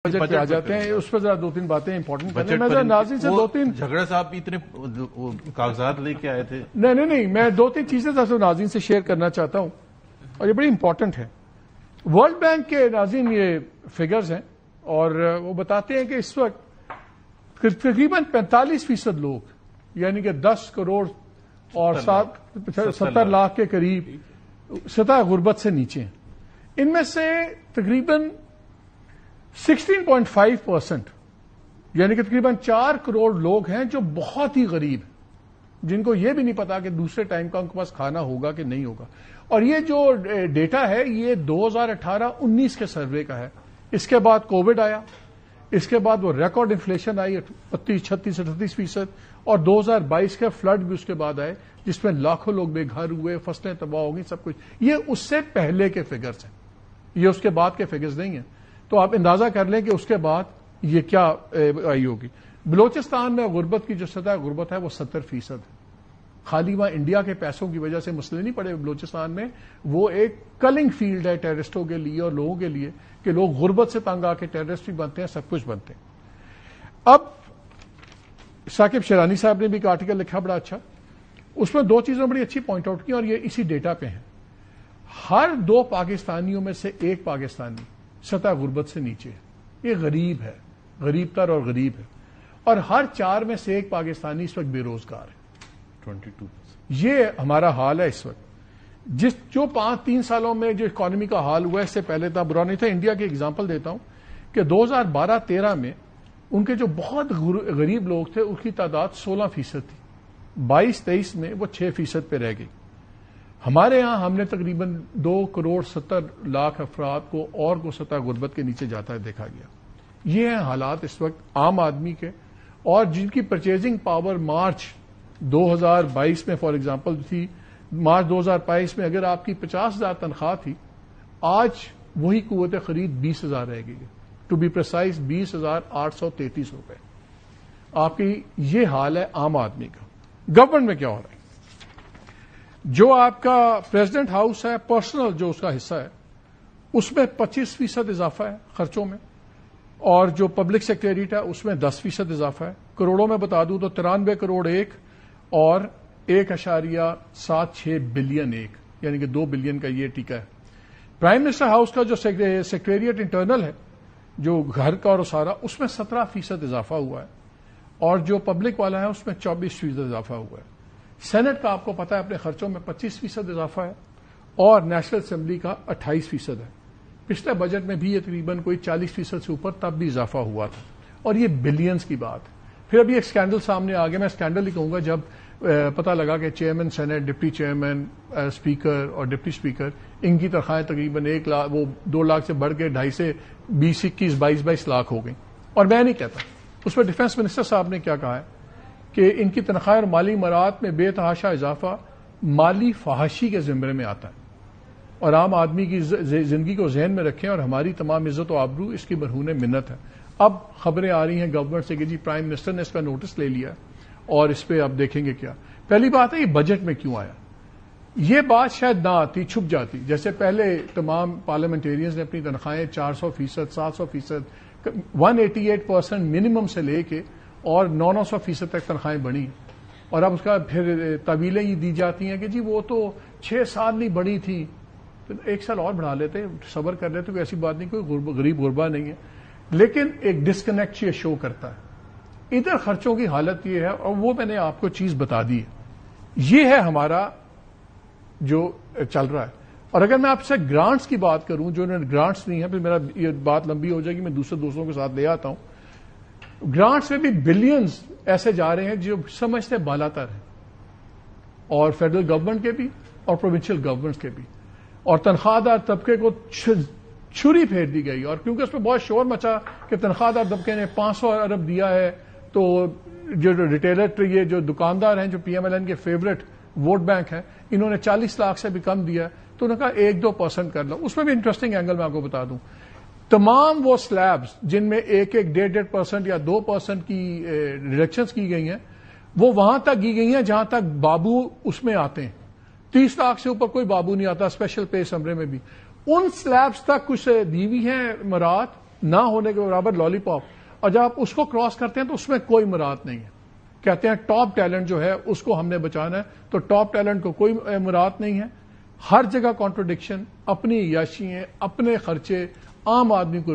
Budget پہ آ جاتے ہیں، اس پہ ذرا دو تین باتیں امپورٹنٹ کریں. میں ذرا ناظرین سے دو تین جھگڑا صاحب اتنے کاغذات لے کے آئے تھے. نہیں میں دو تین چیزیں ناظرین سے شیئر کرنا چاہتا ہوں اور یہ بڑی امپورٹنٹ ہے. ورلڈ بینک کے ناظرین یہ فگرز ہیں اور وہ بتاتے ہیں کہ اس وقت تقریباً 45% لوگ یعنی کہ 10 کروڑ اور 70 لاکھ کے قریب سطح غربت سے نیچے ہیں. ان میں سے تقریباً 16.5% یعنی کہ تقریباً 4 کروڑ لوگ ہیں جو بہت ہی غریب ہیں، جن کو یہ بھی نہیں پتا کہ دوسرے ٹائم کا ان کے پاس کھانا ہوگا کہ نہیں ہوگا. اور یہ جو ڈیٹا ہے یہ 2018-19 کے سروے کا ہے. اس کے بعد کووڈ آیا، اس کے بعد وہ ریکارڈ انفلیشن آئی 36-38% اور 2022 کے فلڈ بھی اس کے بعد آئے جس میں لاکھوں لوگ بے گھر ہوئے، فصلیں تباہ ہو گئی، سب کچھ. یہ اس سے پہلے کے فگرز ہیں، یہ اس کے بعد کے فگرز نہیں ہیں. تو آپ اندازہ کر لیں کہ اس کے بعد یہ کیا آئی ہوگی. بلوچستان میں غربت کی جو سطح غربت ہے وہ 70% ہے. خالی وہاں انڈیا کے پیسوں کی وجہ سے مسئلے نہیں پڑے بلوچستان میں، وہ ایک کلنگ فیلڈ ہے ٹیررسٹوں کے لیے اور لوگوں کے لیے کہ لوگ غربت سے تنگ آ کے ٹیررسٹ بھی بنتے ہیں، سب کچھ بنتے ہیں. اب ثاقب شیرانی صاحب نے بھی ایک آرٹیکل لکھا بڑا اچھا، اس میں دو چیزیں بڑی اچھی پوائنٹ آؤٹ کی اور یہ اسی ڈیٹا پہ ہیں. ہر 2 پاکستانیوں میں سے 1 پاکستانی سطح غربت سے نیچے ہے. یہ غریب ہے، غریب تر اور غریب ہے. اور ہر 4 میں سے 1 پاکستانی اس وقت بے روزگار ہے. 22%. یہ ہمارا حال ہے اس وقت. جو 5-3 سالوں میں جو اکانومی کا حال ہوا ہے اس سے پہلے اتنا برا نہیں تھا. انڈیا کی ایگزامپل دیتا ہوں کہ 2012-13 میں ان کے جو بہت غریب لوگ تھے اس کی تعداد 16% تھی. 22-23 میں وہ 6% پہ رہ گئی. ہمارے یہاں ہم نے تقریباً 2 کروڑ 70 لاکھ افراد کو اور کو سطح غربت کے نیچے جاتا ہے دیکھا گیا. یہ ہیں حالات اس وقت عام آدمی کے، اور جن کی پرچیزنگ پاور مارچ 2022 میں فار ایگزامپل تھی، مارچ 2022 میں اگر آپ کی 50,000 تنخواہ تھی، آج وہی قوت خرید 20,000 رہ گئی ہے. ٹو بی پریسائز 20,833 روپے. آپ کی یہ حال ہے عام آدمی کا. گورنمنٹ میں کیا ہو رہا ہے؟ جو آپ کا پریزیڈنٹ ہاؤس ہے، پرسنل جو اس کا حصہ ہے، اس میں 25% اضافہ ہے خرچوں میں، اور جو پبلک سیکریٹریٹ ہے اس میں 10% اضافہ ہے. کروڑوں میں بتا دوں تو 93 کروڑ 1 اور 1.76 بلین 1 یعنی کہ 2 بلین کا یہ ٹیکہ ہے. پرائم منسٹر ہاؤس کا جو سیکریٹریٹ انٹرنل ہے جو گھر کا اور سارا، اس میں 17% اضافہ ہوا ہے، اور جو پبلک والا ہے اس میں 24% اضافہ ہوا ہے. سینٹ کا آپ کو پتا ہے اپنے خرچوں میں 25% اضافہ ہے، اور نیشنل اسمبلی کا 28% ہے. پچھلے بجٹ میں بھی یہ تقریباً کوئی 40% سے اوپر تب بھی اضافہ ہوا تھا، اور یہ بلینز کی بات ہے. پھر ابھی ایک اسکینڈل سامنے آ گیا، میں اسکینڈل ہی کہوں گا، جب پتہ لگا کہ chairman senate, deputy chairman, speaker اور ڈپٹی اسپیکر، ان کی تنخواہیں تقریباً 1 لاکھ، وہ 2 لاکھ سے بڑھ کے 2.5 سے 20, 21, 22 لاکھ ہو گئی. اور میں نہیں کہتا، اس پہ ڈیفنس منسٹر صاحب نے کیا کہا ہے کہ ان کی تنخواہیں اور مالی امارات میں بے تحاشا اضافہ مالی فحاشی کے زمرے میں آتا ہے. اور عام آدمی کی زندگی کو ذہن میں رکھیں، اور ہماری تمام عزت و آبرو اس کی مرہون منت ہے. اب خبریں آ رہی ہیں گورنمنٹ سے کہ جی پرائم منسٹر نے اس کا نوٹس لے لیا اور اس پہ اب دیکھیں گے کیا. پہلی بات ہے یہ بجٹ میں کیوں آیا؟ یہ بات شاید نہ آتی، چھپ جاتی. جیسے پہلے تمام پارلیمنٹیرینز نے اپنی تنخواہیں 400%، 700%، 188% منیمم سے لے کے اور 900% تک تنخواہیں بڑھی. اور اب اس کا پھر طویلیں یہ دی جاتی ہیں کہ جی وہ تو 6 سال نہیں بڑھی تھی، 1 سال اور بڑھا لیتے، صبر کر لیتے، کوئی ایسی بات نہیں، کوئی غریب غربا نہیں ہے. لیکن ایک ڈسکنیکٹ یہ شو کرتا ہے. ادھر خرچوں کی حالت یہ ہے، اور وہ میں نے آپ کو چیز بتا دی ہے. یہ ہے ہمارا جو چل رہا ہے. اور اگر میں آپ سے گرانٹس کی بات کروں، جو انہوں نے گرانٹس نہیں ہیں، پھر میرا یہ بات لمبی ہو جائے گی، میں دوسرے دوستوں کے ساتھ لے آتا ہوں. گرانٹس میں بھی بلینز ایسے جا رہے ہیں جو سمجھتے بالا تر ہیں، اور فیڈرل گورنمنٹ کے بھی اور پروونشل گورنمنٹس کے بھی. اور تنخواہ دار طبقے کو چھری پھیر دی گئی. اور کیونکہ اس پہ بہت شور مچا کہ تنخواہ دار طبقے نے 500 ارب دیا ہے، تو جو ریٹیلر، یہ جو دکاندار ہیں جو پی ایم ایل این کے فیوریٹ ووٹ بینک ہیں، انہوں نے 40 لاکھ سے بھی کم دیا. تو انہوں نے کہا 1-2% کر لو. اس میں بھی انٹرسٹنگ اینگل میں آپ کو بتا دوں، تمام وہ سلیبز جن میں 1-1.5% یا 2% کی ریڈکشنز کی گئی ہیں، وہ وہاں تک کی گئی ہیں جہاں تک بابو اس میں آتے ہیں. 30 لاکھ سے اوپر کوئی بابو نہیں آتا اسپیشل پے سمرے میں بھی. ان سلیبز تک کچھ دی ہوئی ہیں امارات، نہ ہونے کے برابر لالی پاپ, اور جب آپ اس کو کراس کرتے ہیں تو اس میں کوئی مراعات نہیں ہے. کہتے ہیں ٹاپ ٹیلنٹ جو ہے اس کو ہم نے بچانا ہے, تو ٹاپ ٹیلنٹ کو کوئی مراعات نہیں ہے. ہر جگہ کانٹروڈکشن, اپنی عیاشیاں, اپنے خرچے, عام آدمی کو